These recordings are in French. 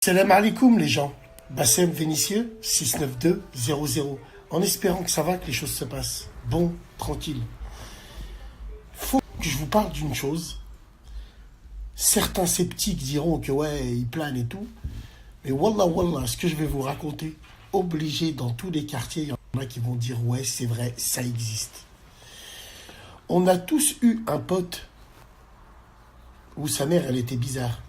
Salam alaikum les gens. Bassem Vénitieux, 69200. En espérant que ça va, que les choses se passent. Bon, tranquille. Faut que je vous parle d'une chose. Certains sceptiques diront que ouais, il plane et tout. Mais wallah, wallah, ce que je vais vous raconter, obligé dans tous les quartiers, il y en a qui vont dire ouais, c'est vrai, ça existe. On a tous eu un pote où sa mère, elle était bizarre.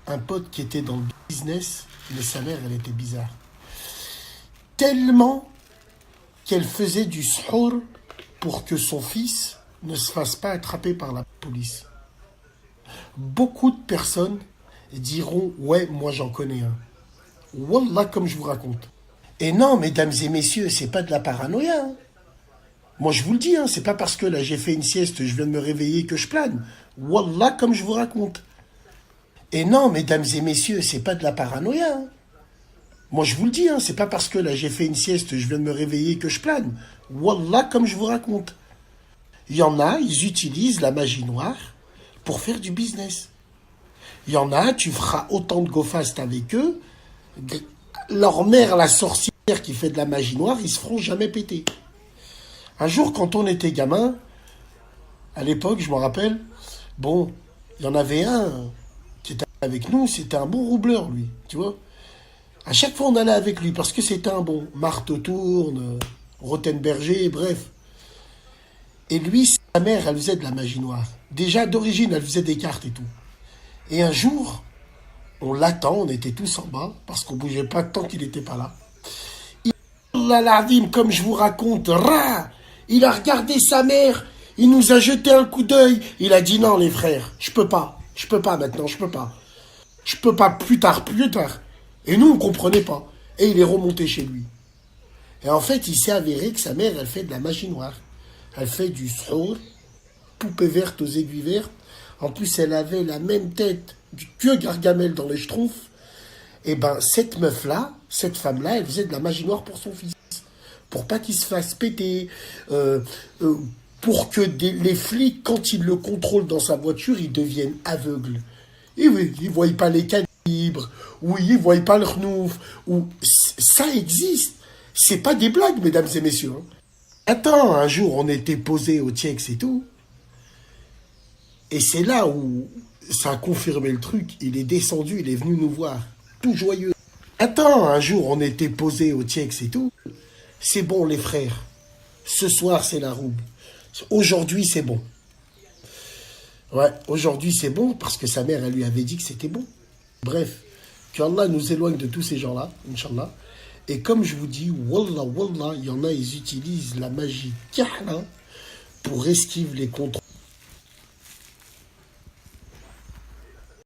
Un pote qui était dans le business, mais sa mère, elle était bizarre. Tellement qu'elle faisait du sahur pour que son fils ne se fasse pas attraper par la police. Beaucoup de personnes diront « Ouais, moi j'en connais un ». Wallah, comme je vous raconte. Et non, mesdames et messieurs, c'est pas de la paranoïa. Hein. Moi, je vous le dis, hein, c'est pas parce que là j'ai fait une sieste, je viens de me réveiller que je plane. Wallah, comme je vous raconte. Et non, mesdames et messieurs, c'est pas de la paranoïa. Hein. Moi, je vous le dis, hein, c'est pas parce que là j'ai fait une sieste, je viens de me réveiller que je plane. Wallah, comme je vous raconte. Il y en a, ils utilisent la magie noire pour faire du business. Il y en a, tu feras autant de go fast avec eux. Leur mère, la sorcière qui fait de la magie noire, ils se feront jamais péter. Un jour, quand on était gamin, à l'époque, je me rappelle, bon, il y en avait un qui était avec nous, c'était un bon roubleur, lui, tu vois. À chaque fois, on allait avec lui parce que c'était un bon. Marteau tourne, Rothenberger, bref. Et lui, sa mère, elle faisait de la magie noire. Déjà, d'origine, elle faisait des cartes et tout. Et un jour, on l'attend, on était tous en bas, parce qu'on bougeait pas tant qu'il n'était pas là. Il a l'ardim, comme je vous raconte, il a regardé sa mère, il nous a jeté un coup d'œil, il a dit non les frères, je peux pas maintenant, je peux pas, plus tard. Et nous, on comprenait pas. Et il est remonté chez lui. Et en fait, il s'est avéré que sa mère, elle fait de la magie noire. Elle fait du sahur, poupée verte aux aiguilles vertes. En plus, elle avait la même tête que Gargamel dans les Schtroumpfs. Et ben, cette meuf-là, cette femme-là, elle faisait de la magie noire pour son fils. Pour pas qu'il se fasse péter. Pour que les flics, quand ils le contrôlent dans sa voiture, ils deviennent aveugles. Et oui, ils ne voient pas les calibres, ou ils ne voient pas le renouf, ou ça existe. C'est pas des blagues, mesdames et messieurs. Hein. Attends, un jour, on était posé au TIEX et tout. Et c'est là où ça a confirmé le truc. Il est descendu, il est venu nous voir, tout joyeux. Attends, un jour, on était posé au TIEX et tout. C'est bon, les frères. Ce soir, c'est la roube. Aujourd'hui, c'est bon. Ouais, aujourd'hui, c'est bon parce que sa mère, elle lui avait dit que c'était bon. Bref, qu'Allah nous éloigne de tous ces gens-là, Inch'Allah. Et comme je vous dis, wallah, wallah, il y en a, ils utilisent la magie kahla pour esquiver les contrôles.